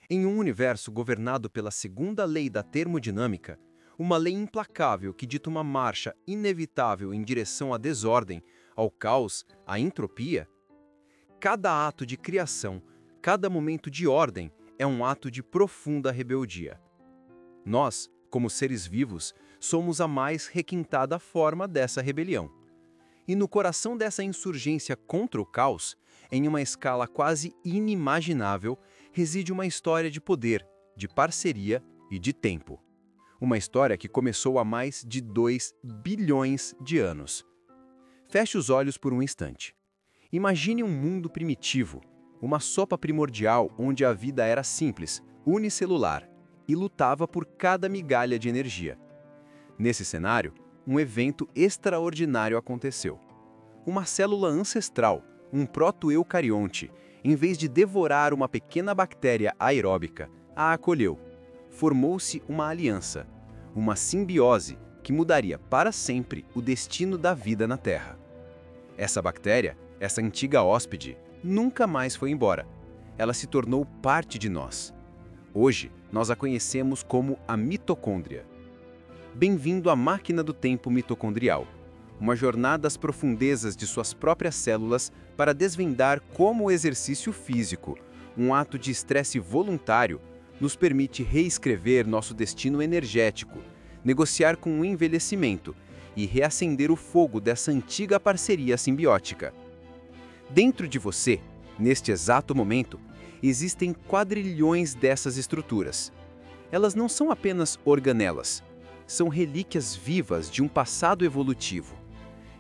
Em um universo governado pela segunda lei da termodinâmica, uma lei implacável que dita uma marcha inevitável em direção à desordem, ao caos, à entropia, cada ato de criação, cada momento de ordem é um ato de profunda rebeldia. Nós, como seres vivos, somos a mais requintada forma dessa rebelião. E no coração dessa insurgência contra o caos, em uma escala quase inimaginável, reside uma história de poder, de parceria e de tempo. Uma história que começou há mais de 2 bilhões de anos. Feche os olhos por um instante. Imagine um mundo primitivo, uma sopa primordial onde a vida era simples, unicelular e lutava por cada migalha de energia. Nesse cenário, um evento extraordinário aconteceu. Uma célula ancestral, um proto-eucarionte, em vez de devorar uma pequena bactéria aeróbica, a acolheu. Formou-se uma aliança, uma simbiose que mudaria para sempre o destino da vida na Terra. Essa bactéria, essa antiga hóspede, nunca mais foi embora. Ela se tornou parte de nós. Hoje, nós a conhecemos como a mitocôndria. Bem-vindo à máquina do tempo mitocondrial, uma jornada às profundezas de suas próprias células para desvendar como o exercício físico, um ato de estresse voluntário, nos permite reescrever nosso destino energético, negociar com o envelhecimento e reacender o fogo dessa antiga parceria simbiótica. Dentro de você, neste exato momento, existem quadrilhões dessas estruturas. Elas não são apenas organelas, são relíquias vivas de um passado evolutivo.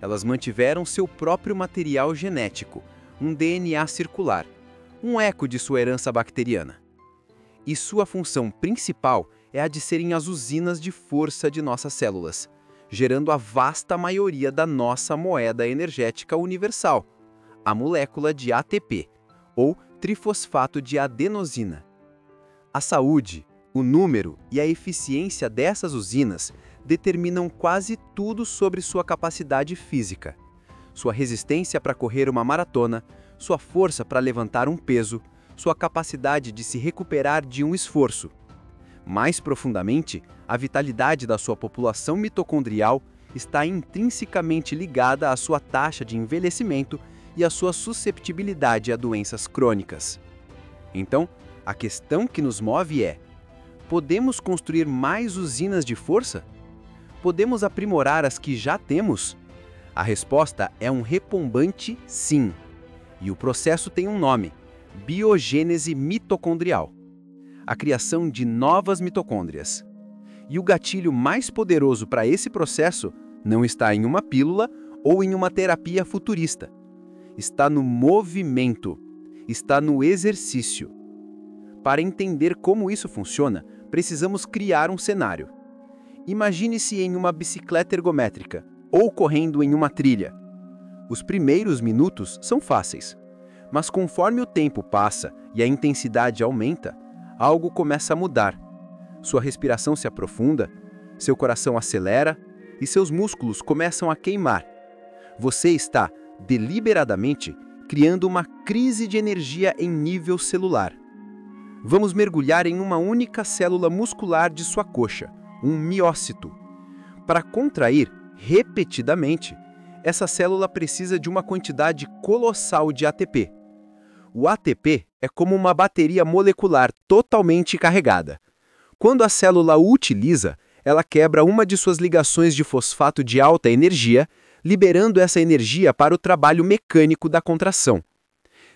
Elas mantiveram seu próprio material genético, um DNA circular, um eco de sua herança bacteriana. E sua função principal é a de serem as usinas de força de nossas células, gerando a vasta maioria da nossa moeda energética universal, a molécula de ATP, ou trifosfato de adenosina. A saúde, o número e a eficiência dessas usinas determinam quase tudo sobre sua capacidade física. Sua resistência para correr uma maratona, sua força para levantar um peso, sua capacidade de se recuperar de um esforço. Mais profundamente, a vitalidade da sua população mitocondrial está intrinsecamente ligada à sua taxa de envelhecimento e à sua susceptibilidade a doenças crônicas. Então, a questão que nos move é: podemos construir mais usinas de força? Podemos aprimorar as que já temos? A resposta é um retumbante sim. E o processo tem um nome: biogênese mitocondrial. A criação de novas mitocôndrias. E o gatilho mais poderoso para esse processo não está em uma pílula ou em uma terapia futurista. Está no movimento, está no exercício. Para entender como isso funciona, precisamos criar um cenário. Imagine-se em uma bicicleta ergométrica ou correndo em uma trilha. Os primeiros minutos são fáceis, mas conforme o tempo passa e a intensidade aumenta, algo começa a mudar. Sua respiração se aprofunda, seu coração acelera e seus músculos começam a queimar. Você está, deliberadamente, criando uma crise de energia em nível celular. Vamos mergulhar em uma única célula muscular de sua coxa, um miócito. Para contrair repetidamente, essa célula precisa de uma quantidade colossal de ATP. O ATP é como uma bateria molecular totalmente carregada. Quando a célula o utiliza, ela quebra uma de suas ligações de fosfato de alta energia, liberando essa energia para o trabalho mecânico da contração.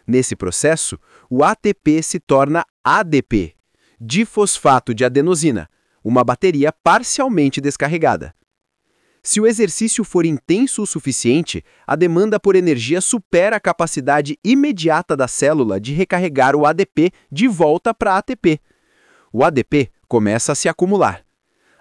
Nesse processo, o ATP se torna ADP, difosfato de adenosina, uma bateria parcialmente descarregada. Se o exercício for intenso o suficiente, a demanda por energia supera a capacidade imediata da célula de recarregar o ADP de volta para ATP. O ADP começa a se acumular.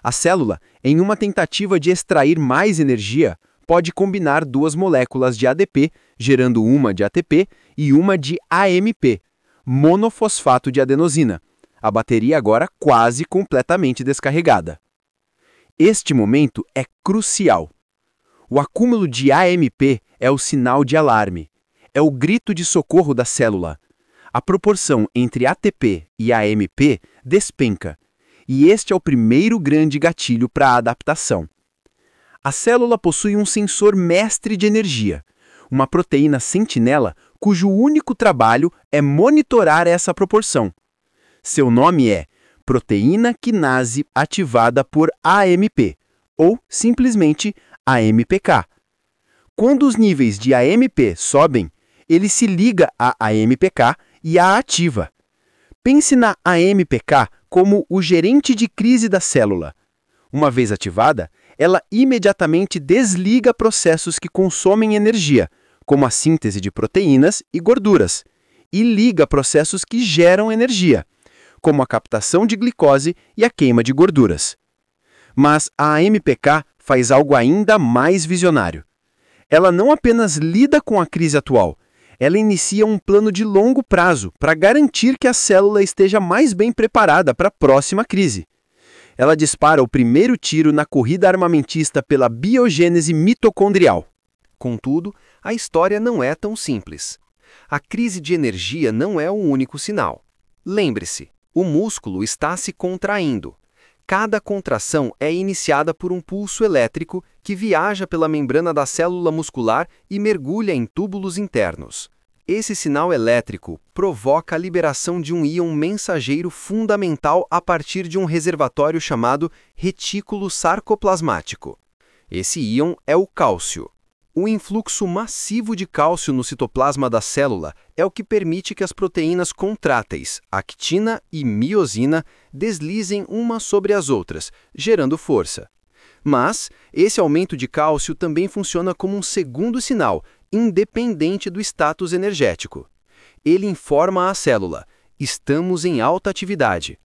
A célula, em uma tentativa de extrair mais energia, pode combinar duas moléculas de ADP, gerando uma de ATP e uma de AMP, monofosfato de adenosina, a bateria agora quase completamente descarregada. Este momento é crucial. O acúmulo de AMP é o sinal de alarme, é o grito de socorro da célula. a proporção entre ATP e AMP despenca, e este é o primeiro grande gatilho para a adaptação. A célula possui um sensor mestre de energia, uma proteína sentinela cujo único trabalho é monitorar essa proporção. Seu nome é proteína quinase ativada por AMP, ou simplesmente AMPK. Quando os níveis de AMP sobem, ele se liga à AMPK e a ativa. Pense na AMPK como o gerente de crise da célula. Uma vez ativada, ela imediatamente desliga processos que consomem energia, como a síntese de proteínas e gorduras, e liga processos que geram energia, como a captação de glicose e a queima de gorduras. Mas a AMPK faz algo ainda mais visionário. Ela não apenas lida com a crise atual, ela inicia um plano de longo prazo para garantir que a célula esteja mais bem preparada para a próxima crise. Ela dispara o primeiro tiro na corrida armamentista pela biogênese mitocondrial. Contudo, a história não é tão simples. A crise de energia não é o único sinal. Lembre-se, o músculo está se contraindo. Cada contração é iniciada por um pulso elétrico que viaja pela membrana da célula muscular e mergulha em túbulos internos. Esse sinal elétrico provoca a liberação de um íon mensageiro fundamental a partir de um reservatório chamado retículo sarcoplasmático. Esse íon é o cálcio. O influxo massivo de cálcio no citoplasma da célula é o que permite que as proteínas contráteis, actina e miosina, deslizem umas sobre as outras, gerando força. Mas esse aumento de cálcio também funciona como um segundo sinal, independente do status energético. Ele informa a célula: estamos em alta atividade.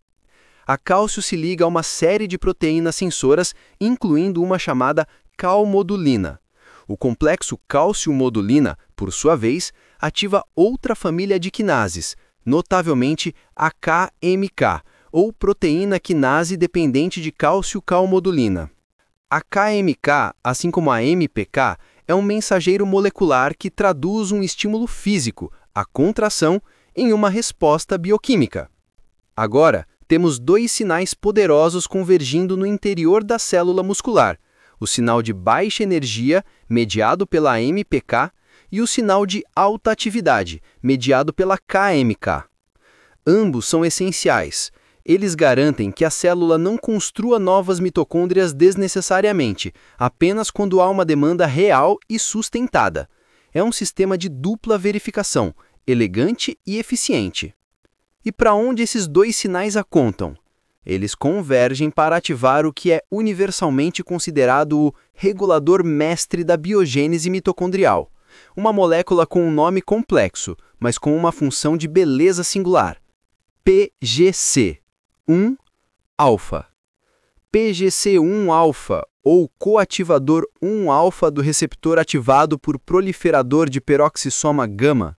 A cálcio se liga a uma série de proteínas sensoras, incluindo uma chamada calmodulina. O complexo cálcio-modulina, por sua vez, ativa outra família de quinases, notavelmente a KMK, ou proteína quinase dependente de cálcio-calmodulina. A KMK, assim como a MPK, é um mensageiro molecular que traduz um estímulo físico, a contração, em uma resposta bioquímica. Agora, temos dois sinais poderosos convergindo no interior da célula muscular: o sinal de baixa energia, mediado pela MPK, e o sinal de alta atividade, mediado pela KMK. Ambos são essenciais. Eles garantem que a célula não construa novas mitocôndrias desnecessariamente, apenas quando há uma demanda real e sustentada. É um sistema de dupla verificação, elegante e eficiente. E para onde esses dois sinais apontam? Eles convergem para ativar o que é universalmente considerado o regulador mestre da biogênese mitocondrial, uma molécula com um nome complexo, mas com uma função de beleza singular: PGC-1-alfa. PGC-1-alfa, ou coativador 1-alfa do receptor ativado por proliferador de peroxissoma gama.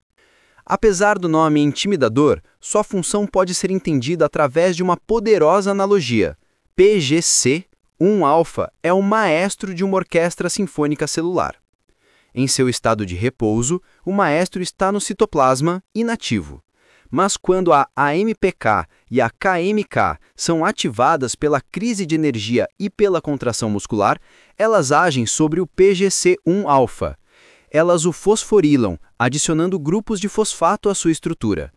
Apesar do nome intimidador, sua função pode ser entendida através de uma poderosa analogia. PGC-1-alfa é o maestro de uma orquestra sinfônica celular. Em seu estado de repouso, o maestro está no citoplasma, inativo. Mas quando a AMPK e a KMK são ativadas pela crise de energia e pela contração muscular, elas agem sobre o PGC-1-alfa. Elas o fosforilam, adicionando grupos de fosfato à sua estrutura.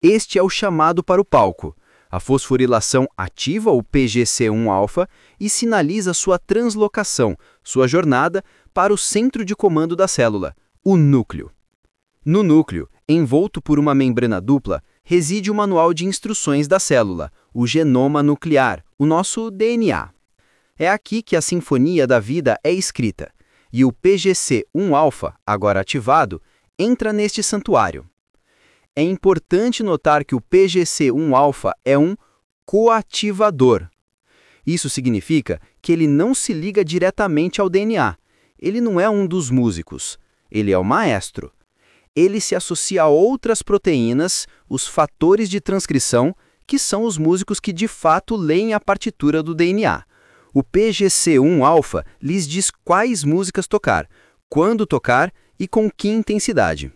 Este é o chamado para o palco. A fosforilação ativa o PGC-1-alfa e sinaliza sua translocação, sua jornada, para o centro de comando da célula, o núcleo. No núcleo, envolto por uma membrana dupla, reside o manual de instruções da célula, o genoma nuclear, o nosso DNA. É aqui que a sinfonia da vida é escrita. E o PGC-1-alfa, agora ativado, entra neste santuário. É importante notar que o PGC-1-alfa é um coativador. Isso significa que ele não se liga diretamente ao DNA. Ele não é um dos músicos. Ele é o maestro. Ele se associa a outras proteínas, os fatores de transcrição, que são os músicos que de fato leem a partitura do DNA. O PGC-1-alfa lhes diz quais músicas tocar, quando tocar e com que intensidade.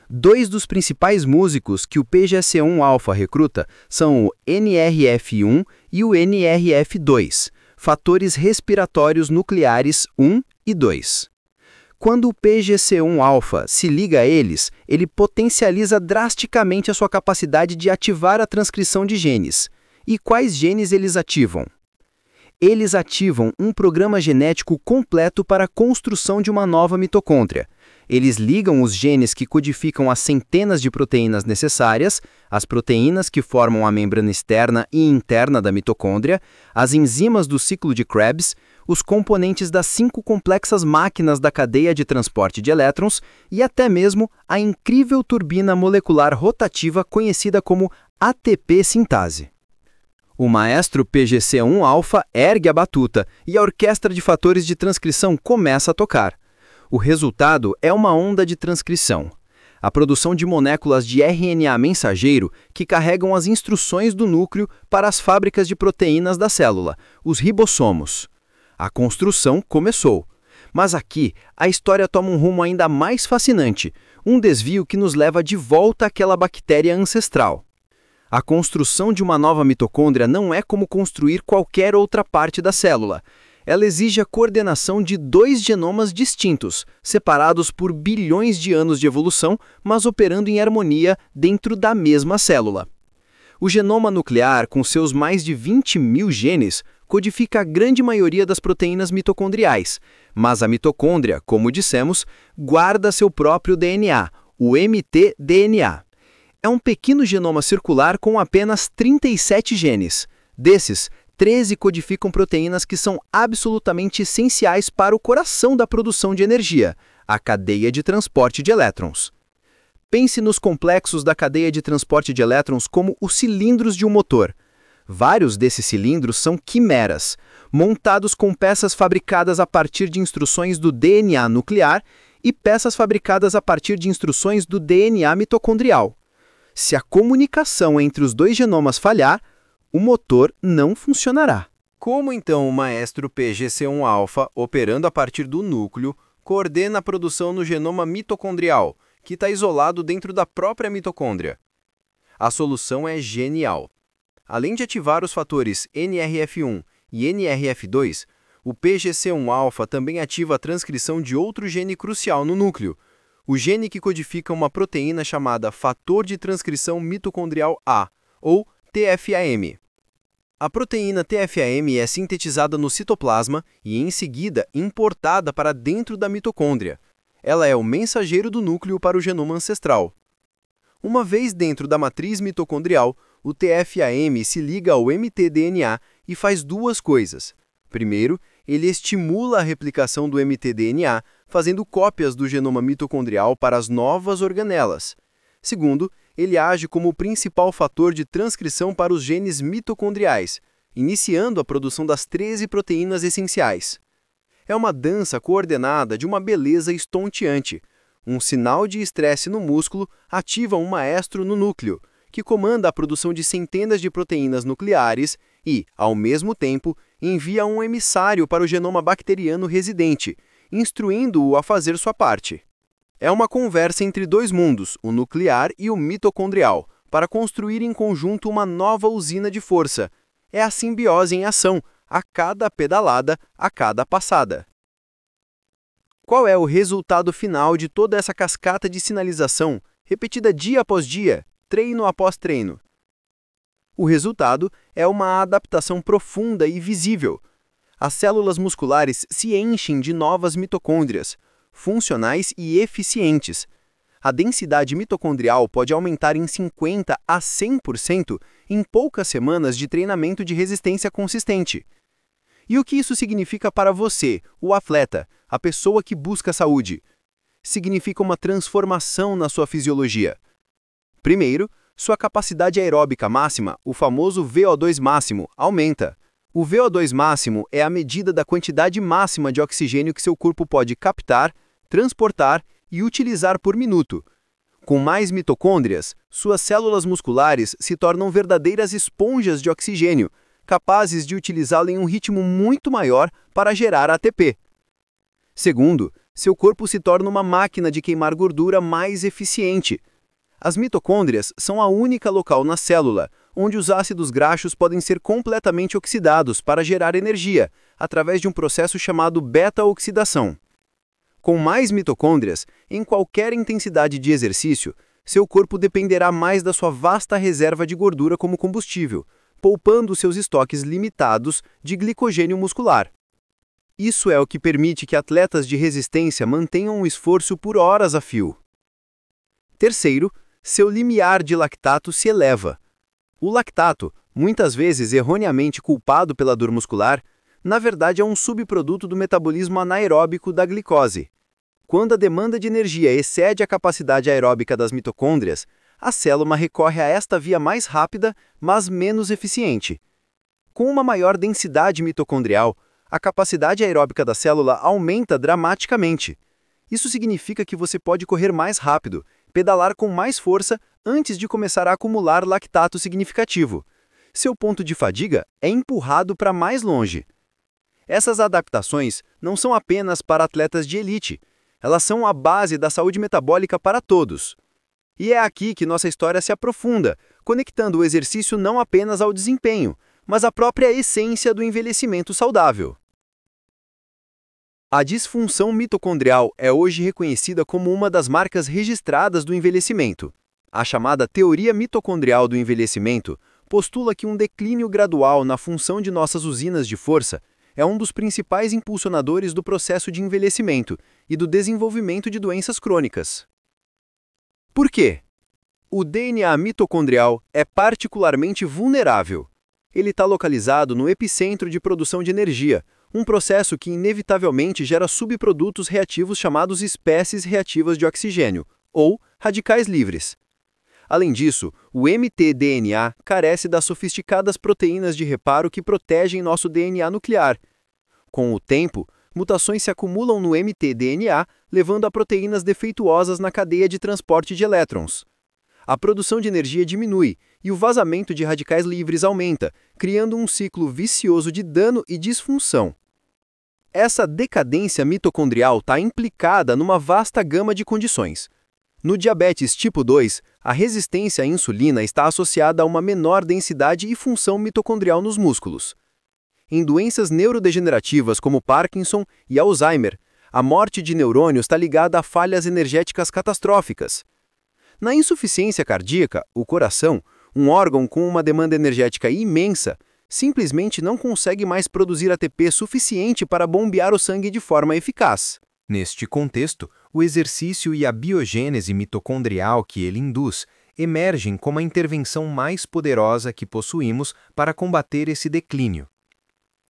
Dois dos principais músicos que o PGC-1-alfa recruta são o NRF1 e o NRF2, fatores respiratórios nucleares 1 e 2. Quando o PGC-1-alfa se liga a eles, ele potencializa drasticamente a sua capacidade de ativar a transcrição de genes. E quais genes eles ativam? Eles ativam um programa genético completo para a construção de uma nova mitocôndria. Eles ligam os genes que codificam as centenas de proteínas necessárias, as proteínas que formam a membrana externa e interna da mitocôndria, as enzimas do ciclo de Krebs, os componentes das 5 complexas máquinas da cadeia de transporte de elétrons e até mesmo a incrível turbina molecular rotativa conhecida como ATP sintase. O maestro PGC-1-alfa ergue a batuta e a orquestra de fatores de transcrição começa a tocar. O resultado é uma onda de transcrição. A produção de moléculas de RNA mensageiro que carregam as instruções do núcleo para as fábricas de proteínas da célula, os ribossomos. A construção começou. Mas aqui, a história toma um rumo ainda mais fascinante, um desvio que nos leva de volta àquela bactéria ancestral. A construção de uma nova mitocôndria não é como construir qualquer outra parte da célula. Ela exige a coordenação de 2 genomas distintos, separados por bilhões de anos de evolução, mas operando em harmonia dentro da mesma célula. O genoma nuclear, com seus mais de 20.000 genes, codifica a grande maioria das proteínas mitocondriais, mas a mitocôndria, como dissemos, guarda seu próprio DNA, o mtDNA. É um pequeno genoma circular com apenas 37 genes. Desses, 13 codificam proteínas que são absolutamente essenciais para o coração da produção de energia, a cadeia de transporte de elétrons. Pense nos complexos da cadeia de transporte de elétrons como os cilindros de um motor. Vários desses cilindros são quimeras, montados com peças fabricadas a partir de instruções do DNA nuclear e peças fabricadas a partir de instruções do DNA mitocondrial. Se a comunicação entre os 2 genomas falhar, o motor não funcionará. Como então o maestro PGC-1-alfa, operando a partir do núcleo, coordena a produção no genoma mitocondrial, que está isolado dentro da própria mitocôndria? A solução é genial. Além de ativar os fatores NRF1 e NRF2, o PGC-1-alfa também ativa a transcrição de outro gene crucial no núcleo, o gene que codifica uma proteína chamada fator de transcrição mitocondrial A, ou TFAM. A proteína TFAM é sintetizada no citoplasma e, em seguida, importada para dentro da mitocôndria. Ela é o mensageiro do núcleo para o genoma ancestral. Uma vez dentro da matriz mitocondrial, o TFAM se liga ao mtDNA e faz 2 coisas. Primeiro, ele estimula a replicação do mtDNA, fazendo cópias do genoma mitocondrial para as novas organelas. Segundo, ele age como o principal fator de transcrição para os genes mitocondriais, iniciando a produção das 13 proteínas essenciais. É uma dança coordenada de uma beleza estonteante. Um sinal de estresse no músculo ativa um maestro no núcleo, que comanda a produção de centenas de proteínas nucleares e, ao mesmo tempo, envia um emissário para o genoma bacteriano residente, instruindo-o a fazer sua parte. É uma conversa entre 2 mundos, o nuclear e o mitocondrial, para construir em conjunto uma nova usina de força. É a simbiose em ação, a cada pedalada, a cada passada. Qual é o resultado final de toda essa cascata de sinalização, repetida dia após dia, treino após treino? O resultado é uma adaptação profunda e visível. As células musculares se enchem de novas mitocôndrias, funcionais e eficientes. A densidade mitocondrial pode aumentar em 50% a 100% em poucas semanas de treinamento de resistência consistente. E o que isso significa para você, o atleta, a pessoa que busca saúde? Significa uma transformação na sua fisiologia. Primeiro, sua capacidade aeróbica máxima, o famoso VO2 máximo, aumenta. O VO2 máximo é a medida da quantidade máxima de oxigênio que seu corpo pode captar, transportar e utilizar por minuto. Com mais mitocôndrias, suas células musculares se tornam verdadeiras esponjas de oxigênio, capazes de utilizá-lo em um ritmo muito maior para gerar ATP. Segundo, Seu corpo se torna uma máquina de queimar gordura mais eficiente. As mitocôndrias são a única local na célula onde os ácidos graxos podem ser completamente oxidados para gerar energia, através de um processo chamado beta-oxidação. Com mais mitocôndrias, em qualquer intensidade de exercício, seu corpo dependerá mais da sua vasta reserva de gordura como combustível, poupando seus estoques limitados de glicogênio muscular. Isso é o que permite que atletas de resistência mantenham um esforço por horas a fio. Terceiro, seu limiar de lactato se eleva. O lactato, muitas vezes erroneamente culpado pela dor muscular, na verdade é um subproduto do metabolismo anaeróbico da glicose. Quando a demanda de energia excede a capacidade aeróbica das mitocôndrias, a célula recorre a esta via mais rápida, mas menos eficiente. Com uma maior densidade mitocondrial, a capacidade aeróbica da célula aumenta dramaticamente. Isso significa que você pode correr mais rápido, pedalar com mais força antes de começar a acumular lactato significativo. Seu ponto de fadiga é empurrado para mais longe. Essas adaptações não são apenas para atletas de elite, elas são a base da saúde metabólica para todos. E é aqui que nossa história se aprofunda, conectando o exercício não apenas ao desempenho, mas à própria essência do envelhecimento saudável. A disfunção mitocondrial é hoje reconhecida como uma das marcas registradas do envelhecimento. A chamada teoria mitocondrial do envelhecimento postula que um declínio gradual na função de nossas usinas de força é um dos principais impulsionadores do processo de envelhecimento e do desenvolvimento de doenças crônicas. Por quê? O DNA mitocondrial é particularmente vulnerável. Ele está localizado no epicentro de produção de energia, um processo que inevitavelmente gera subprodutos reativos chamados espécies reativas de oxigênio, ou radicais livres. Além disso, o mtDNA carece das sofisticadas proteínas de reparo que protegem nosso DNA nuclear. Com o tempo, mutações se acumulam no mtDNA, levando a proteínas defeituosas na cadeia de transporte de elétrons. A produção de energia diminui e o vazamento de radicais livres aumenta, criando um ciclo vicioso de dano e disfunção. Essa decadência mitocondrial está implicada numa vasta gama de condições. No diabetes tipo 2, a resistência à insulina está associada a uma menor densidade e função mitocondrial nos músculos. Em doenças neurodegenerativas como Parkinson e Alzheimer, a morte de neurônios está ligada a falhas energéticas catastróficas. Na insuficiência cardíaca, o coração, um órgão com uma demanda energética imensa, simplesmente não consegue mais produzir ATP suficiente para bombear o sangue de forma eficaz. Neste contexto, o exercício e a biogênese mitocondrial que ele induz emergem como a intervenção mais poderosa que possuímos para combater esse declínio.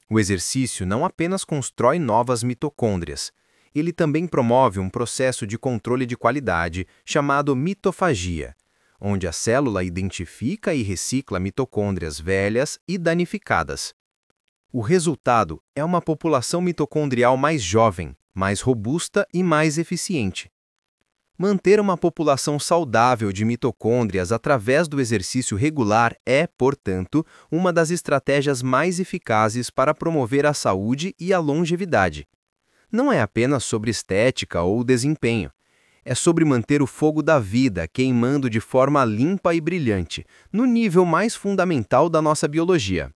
O exercício não apenas constrói novas mitocôndrias, ele também promove um processo de controle de qualidade chamado mitofagia, onde a célula identifica e recicla mitocôndrias velhas e danificadas. O resultado é uma população mitocondrial mais jovem, mais robusta e mais eficiente. Manter uma população saudável de mitocôndrias através do exercício regular é, portanto, uma das estratégias mais eficazes para promover a saúde e a longevidade. Não é apenas sobre estética ou desempenho. É sobre manter o fogo da vida queimando de forma limpa e brilhante, no nível mais fundamental da nossa biologia.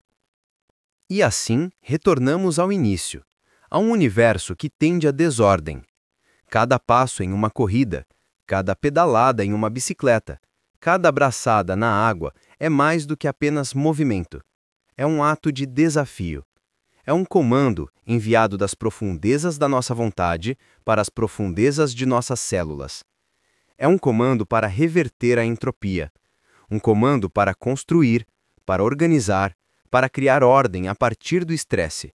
E assim, retornamos ao início, a um universo que tende à desordem. Cada passo em uma corrida, cada pedalada em uma bicicleta, cada abraçada na água é mais do que apenas movimento. É um ato de desafio. É um comando enviado das profundezas da nossa vontade para as profundezas de nossas células. É um comando para reverter a entropia. Um comando para construir, para organizar, para criar ordem a partir do estresse.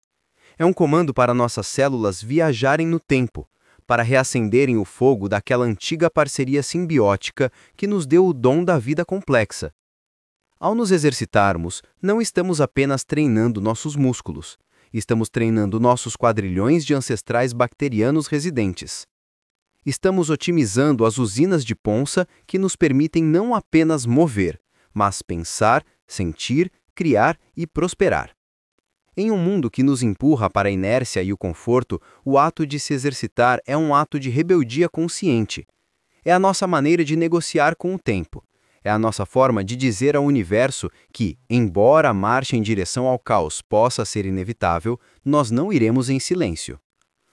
É um comando para nossas células viajarem no tempo, para reacenderem o fogo daquela antiga parceria simbiótica que nos deu o dom da vida complexa. Ao nos exercitarmos, não estamos apenas treinando nossos músculos. Estamos treinando nossos quadrilhões de ancestrais bacterianos residentes. Estamos otimizando as usinas de ponça que nos permitem não apenas mover, mas pensar, sentir, criar e prosperar. Em um mundo que nos empurra para a inércia e o conforto, o ato de se exercitar é um ato de rebeldia consciente. É a nossa maneira de negociar com o tempo. É a nossa forma de dizer ao universo que, embora a marcha em direção ao caos possa ser inevitável, nós não iremos em silêncio.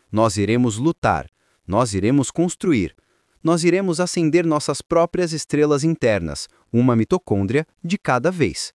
Nós iremos lutar, nós iremos construir, nós iremos acender nossas próprias estrelas internas, uma mitocôndria de cada vez.